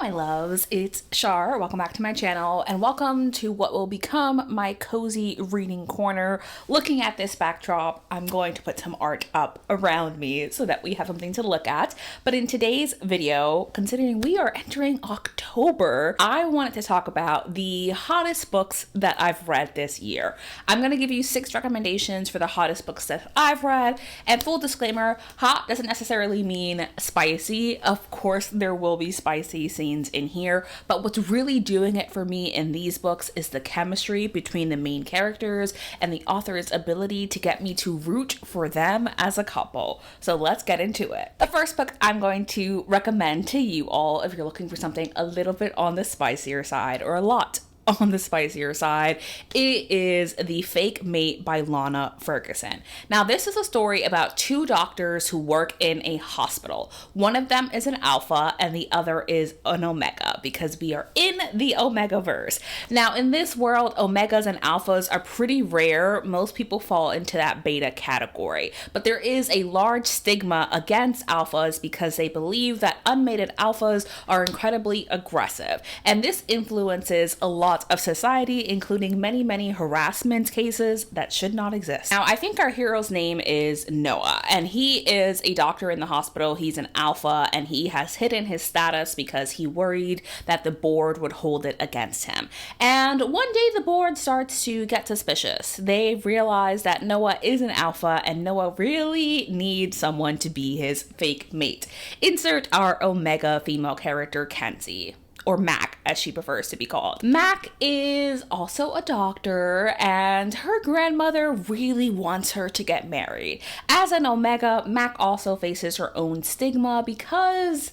My loves, it's Shar. Welcome back to my channel and welcome to what will become my cozy reading corner. Looking at this backdrop, I'm going to put some art up around me so that we have something to look at. But in today's video, considering we are entering October, I wanted to talk about the hottest books that I've read this year. I'm going to give you 6 recommendations for the hottest books that I've read. And full disclaimer, hot doesn't necessarily mean spicy. Of course, there will be spicy scenes in here, but what's really doing it for me in these books is the chemistry between the main characters and the author's ability to get me to root for them as a couple. So let's get into it. The first book I'm going to recommend to you all, if you're looking for something a little bit on the spicier side or a lot on the spicier side, it is The Fake Mate by Lana Ferguson. Now, this is a story about 2 doctors who work in a hospital. One of them is an alpha and the other is an omega, because we are in the omega verse. Now, in this world, omegas and alphas are pretty rare. Most people fall into that beta category, but there is a large stigma against alphas because they believe that unmated alphas are incredibly aggressive, and this influences a lot of society, including many harassment cases that should not exist. Now, I think our hero's name is Noah, and he is a doctor in the hospital. He's an alpha, and he has hidden his status because he worried that the board would hold it against him. And one day the board starts to get suspicious. They realize that Noah is an alpha, and Noah really needs someone to be his fake mate. Insert our omega female character, Kenzie. Or Mac, as she prefers to be called. Mac is also a doctor, and her grandmother really wants her to get married. As an omega, Mac also faces her own stigma because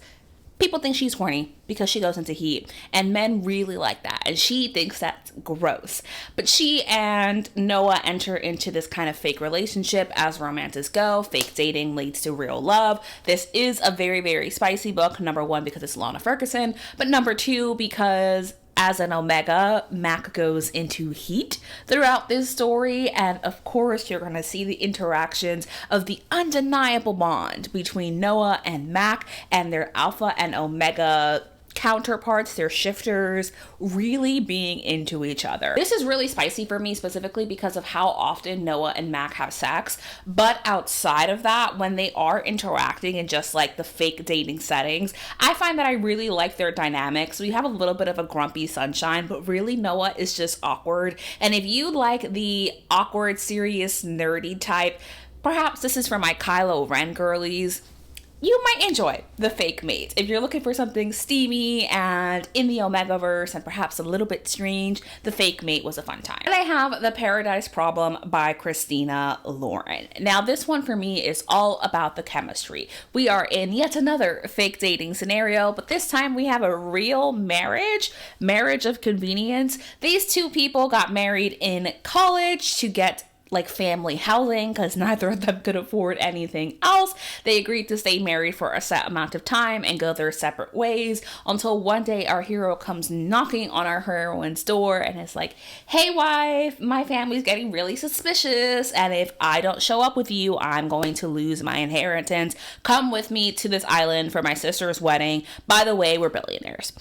people think she's horny because she goes into heat, and men really like that, and she thinks that's gross. But she and Noah enter into this kind of fake relationship as romances go. Fake dating leads to real love. This is a very spicy book, number 1 because it's Lana Ferguson, but number 2 because as an omega, Mac goes into heat throughout this story, and of course you're going to see the interactions of the undeniable bond between Noah and Mac and their alpha and omega counterparts, their shifters, really being into each other. This is really spicy for me specifically because of how often Noah and Mac have sex, but outside of that, when they are interacting in just like the fake dating settings, I find that I really like their dynamics. We have a little bit of a grumpy sunshine, but really Noah is just awkward. And if you like the awkward, serious, nerdy type, perhaps this is for my Kylo Ren girlies. You might enjoy The Fake Mate. If you're looking for something steamy and in the Omegaverse and perhaps a little bit strange, The Fake Mate was a fun time. And I have The Paradise Problem by Christina Lauren. Now, this one for me is all about the chemistry. We are in yet another fake dating scenario, but this time we have a real marriage of convenience. These 2 people got married in college to get like family housing because neither of them could afford anything else. They agreed to stay married for a set amount of time and go their separate ways until one day our hero comes knocking on our heroine's door and is like, "Hey wife, my family's getting really suspicious, and if I don't show up with you, I'm going to lose my inheritance. Come with me to this island for my sister's wedding. By the way, we're billionaires."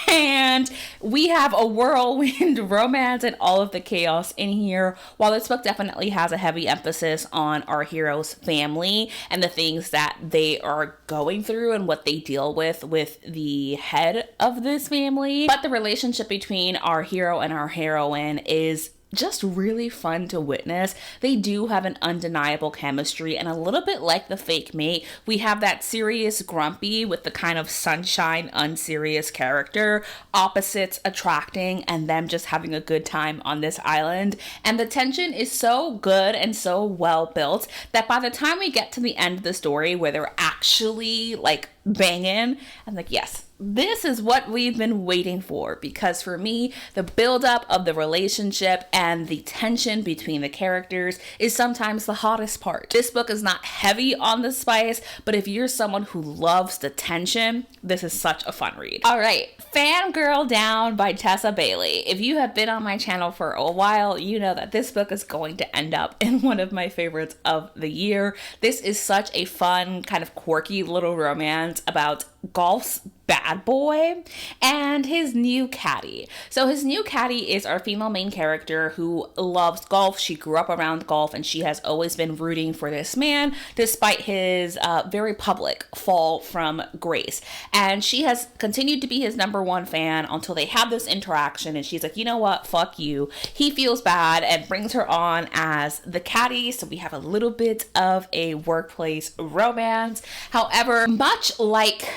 And we have a whirlwind romance and all of the chaos in here. While this book definitely has a heavy emphasis on our hero's family and the things that they are going through and what they deal with the head of this family, but the relationship between our hero and our heroine is just really fun to witness. They do have an undeniable chemistry, and a little bit like The Fake Mate, we have that serious grumpy with the kind of sunshine unserious character, opposites attracting and them just having a good time on this island. And the tension is so good and so well built that by the time we get to the end of the story where they're actually like banging, I'm like, yes, this is what we've been waiting for, because for me, the buildup of the relationship and the tension between the characters is sometimes the hottest part. This book is not heavy on the spice, but if you're someone who loves the tension, this is such a fun read. All right, Fangirl Down by Tessa Bailey. If you have been on my channel for a while, you know that this book is going to end up in one of my favorites of the year. This is such a fun, kind of quirky little romance about golf's bad boy and his new caddy. So his new caddy is our female main character who loves golf. She grew up around golf and she has always been rooting for this man despite his very public fall from grace. And she has continued to be his number one fan until they have this interaction and she's like, you know what, fuck you. He feels bad and brings her on as the caddy. So we have a little bit of a workplace romance. However, much like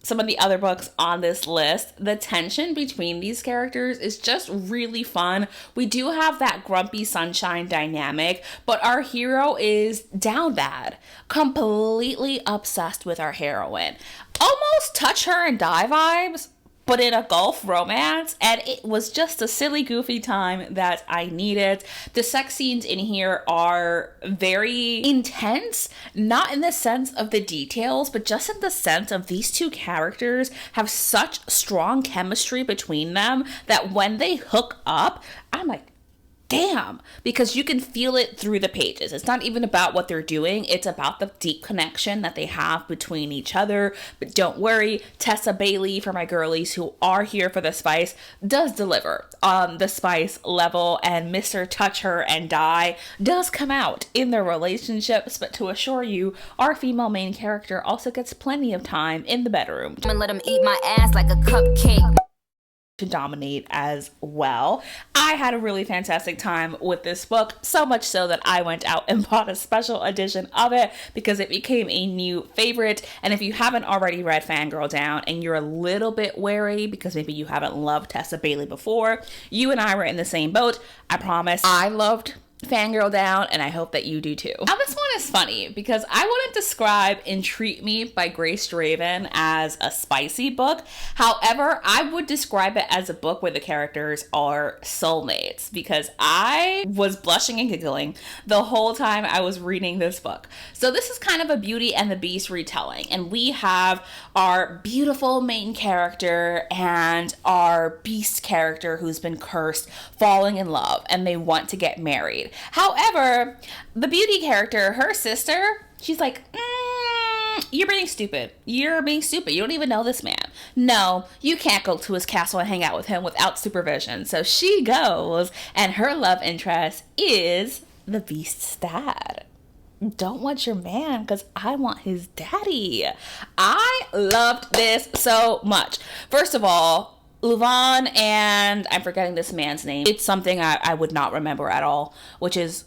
some of the other books on this list, the tension between these characters is just really fun. We do have that grumpy sunshine dynamic, but our hero is down bad, completely obsessed with our heroine. Almost touch her and die vibes, but in a golf romance, and it was just a silly, goofy time that I needed. The sex scenes in here are very intense, not in the sense of the details, but just in the sense of these two characters have such strong chemistry between them that when they hook up, I'm like, damn, because you can feel it through the pages. It's not even about what they're doing. It's about the deep connection that they have between each other. But don't worry, Tessa Bailey, for my girlies who are here for the spice, does deliver on the spice level, and Mr. Touch Her and Die does come out in their relationships. But to assure you, our female main character also gets plenty of time in the bedroom. I'm gonna let him eat my ass like a cupcake. To dominate as well. I had a really fantastic time with this book, so much so that I went out and bought a special edition of it because it became a new favorite. And if you haven't already read Fangirl Down and you're a little bit wary because maybe you haven't loved Tessa Bailey before, you and I were in the same boat. I promise. I loved Fangirl Down, and I hope that you do too. Now this one is funny because I wouldn't describe Entreat Me by Grace Draven as a spicy book. However, I would describe it as a book where the characters are soulmates because I was blushing and giggling the whole time I was reading this book. So this is kind of a Beauty and the Beast retelling, and we have our beautiful main character and our beast character who's been cursed falling in love, and they want to get married. However, the beauty character, her sister, she's like, you're being stupid. You're being stupid. You don't even know this man. No, you can't go to his castle and hang out with him without supervision. So she goes, and her love interest is the beast's dad. Don't want your man because I want his daddy. I loved this so much. First of all, Louvain, and I'm forgetting this man's name. It's something I would not remember at all, which is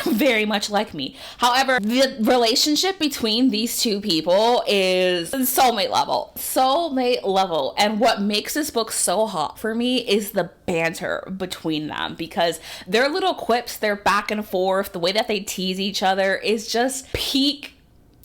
very much like me. However, the relationship between these two people is soulmate level. Soulmate level. And what makes this book so hot for me is the banter between them, because their little quips, their back and forth, the way that they tease each other is just peak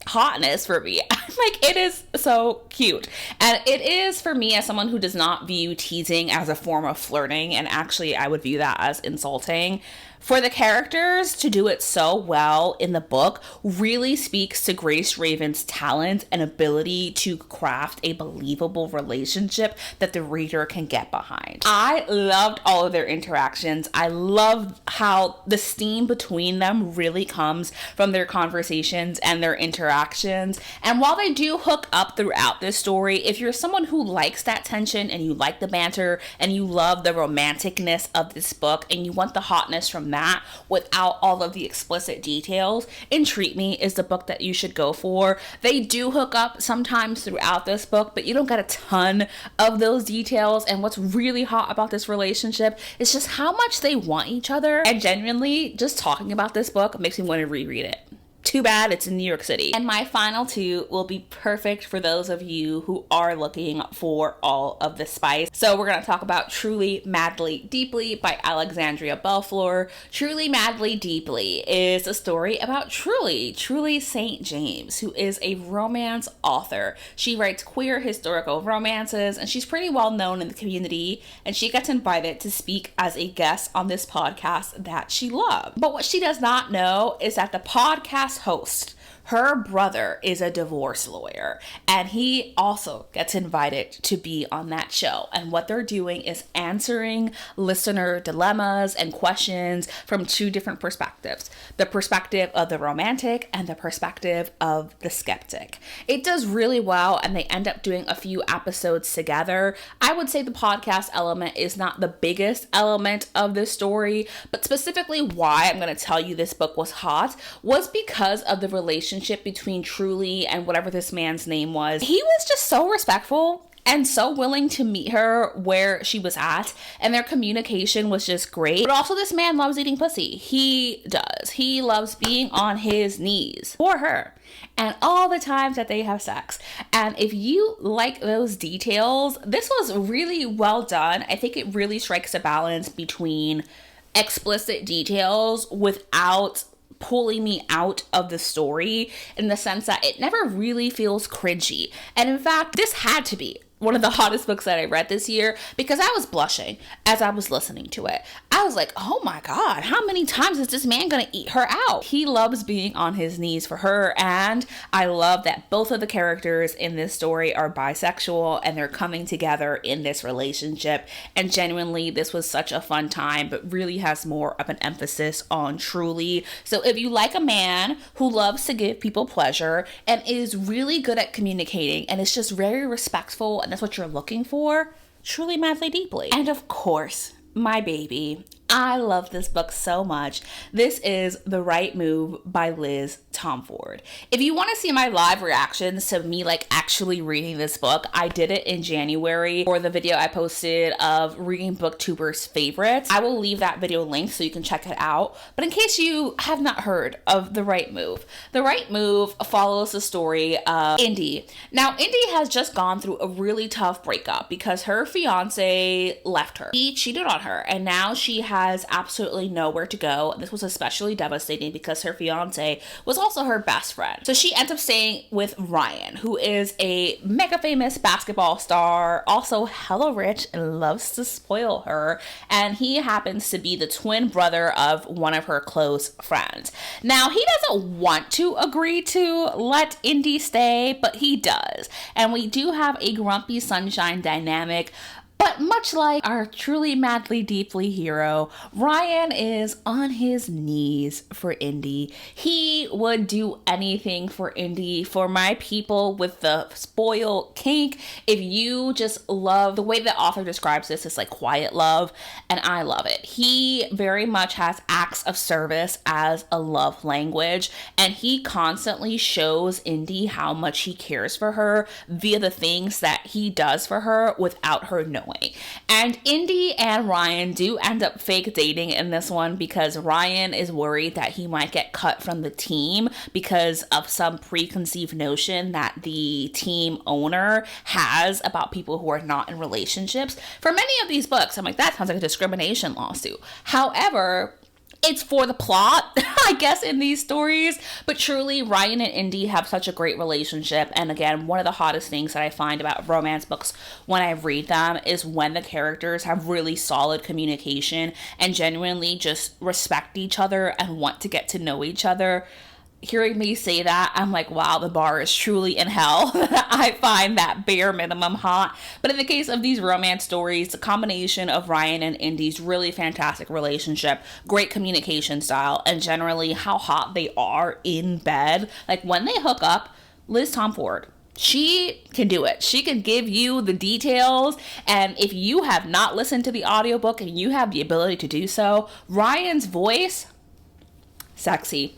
hotness for me. I'm like, it is so cute. And it is, for me, as someone who does not view teasing as a form of flirting, and actually I would view that as insulting, for the characters to do it so well in the book really speaks to Grace Raven's talent and ability to craft a believable relationship that the reader can get behind. I loved all of their interactions. I loved how the steam between them really comes from their conversations and their interactions. And while they do hook up throughout this story, if you're someone who likes that tension and you like the banter and you love the romanticness of this book and you want the hotness from that without all of the explicit details, Entreat Me is the book that you should go for. They do hook up sometimes throughout this book, but you don't get a ton of those details. And what's really hot about this relationship is just how much they want each other. And genuinely, just talking about this book makes me want to reread it. Too bad it's in New York City. And my final two will be perfect for those of you who are looking for all of the spice. So we're going to talk about Truly Madly Deeply by Alexandria Belfleur. Truly Madly Deeply is a story about Truly St. James, who is a romance author. She writes queer historical romances, and she's pretty well known in the community, and she gets invited to speak as a guest on this podcast that she loved. But what she does not know is that the podcast host Her brother is a divorce lawyer, and he also gets invited to be on that show. And what they're doing is answering listener dilemmas and questions from two different perspectives: the perspective of the romantic and the perspective of the skeptic. It does really well, and they end up doing a few episodes together. I would say the podcast element is not the biggest element of this story, but specifically why I'm going to tell you this book was hot was because of the relationship between Truly and whatever this man's name was. He was just so respectful and so willing to meet her where she was at, and their communication was just great. But also, this man loves eating pussy. He does. He loves being on his knees for her and all the times that they have sex. And if you like those details, this was really well done. I think it really strikes a balance between explicit details without pulling me out of the story, in the sense that it never really feels cringy. And in fact, this had to be one of the hottest books that I read this year, because I was blushing as I was listening to it. I was like, oh my God, how many times is this man gonna eat her out? He loves being on his knees for her, and I love that both of the characters in this story are bisexual and they're coming together in this relationship. And genuinely, this was such a fun time, but really has more of an emphasis on Truly. So if you like a man who loves to give people pleasure and is really good at communicating and is just very respectful, and that's what you're looking for, Truly Madly Deeply. And of course, my baby, I love this book so much. This is The Right Move by Liz Tomford. If you want to see my live reactions to me actually reading this book, I did it in January for the video I posted of reading booktubers' favorites. I will leave that video linked so you can check it out. But in case you have not heard of The Right Move, The Right Move follows the story of Indy. Now, Indy has just gone through a really tough breakup because her fiance left her. He cheated on her, and now she has absolutely nowhere to go. This was especially devastating because her fiance was also her best friend. So she ends up staying with Ryan, who is a mega famous basketball star, also hella rich and loves to spoil her. And he happens to be the twin brother of one of her close friends. Now, he doesn't want to agree to let Indy stay, but he does. And we do have a grumpy sunshine dynamic. But much like our Truly Madly Deeply hero, Ryan is on his knees for Indy. He would do anything for Indy. For my people with the spoil kink, if you just love the way the author describes this, it's like quiet love, and I love it. He very much has acts of service as a love language, and he constantly shows Indy how much he cares for her via the things that he does for her without her knowing. And Indy and Ryan do end up fake dating in this one because Ryan is worried that he might get cut from the team because of some preconceived notion that the team owner has about people who are not in relationships. For many of these books, I'm like, that sounds like a discrimination lawsuit. However, it's for the plot, I guess, in these stories. But truly, Ryan and Indy have such a great relationship. And again, one of the hottest things that I find about romance books when I read them is when the characters have really solid communication and genuinely just respect each other and want to get to know each other. Hearing me say that, I'm like, wow, the bar is truly in hell. I find that bare minimum hot. But in the case of these romance stories, the combination of Ryan and Indy's really fantastic relationship, great communication style, and generally how hot they are in bed. Like when they hook up, Liz Tomford, she can do it. She can give you the details. And if you have not listened to the audiobook and you have the ability to do so, Ryan's voice, sexy.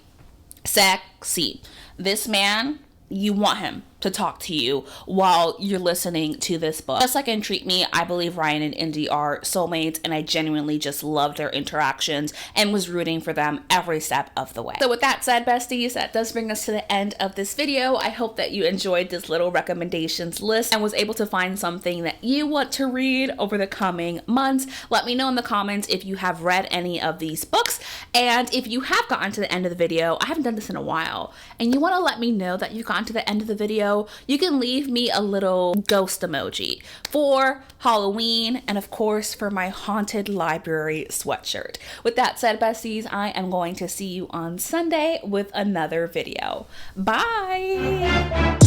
This man, you want him to talk to you while you're listening to this book. Just like in Treat Me, I believe Ryan and Indy are soulmates, and I genuinely just love their interactions and was rooting for them every step of the way. So with that said, besties, that does bring us to the end of this video. I hope that you enjoyed this little recommendations list and was able to find something that you want to read over the coming months. Let me know in the comments if you have read any of these books, and if you have gotten to the end of the video, I haven't done this in a while, and you want to let me know that you've gotten to the end of the video, video, you can leave me a little ghost emoji for Halloween and of course for my haunted library sweatshirt. With that said, besties, I am going to see you on Sunday with another video. Bye!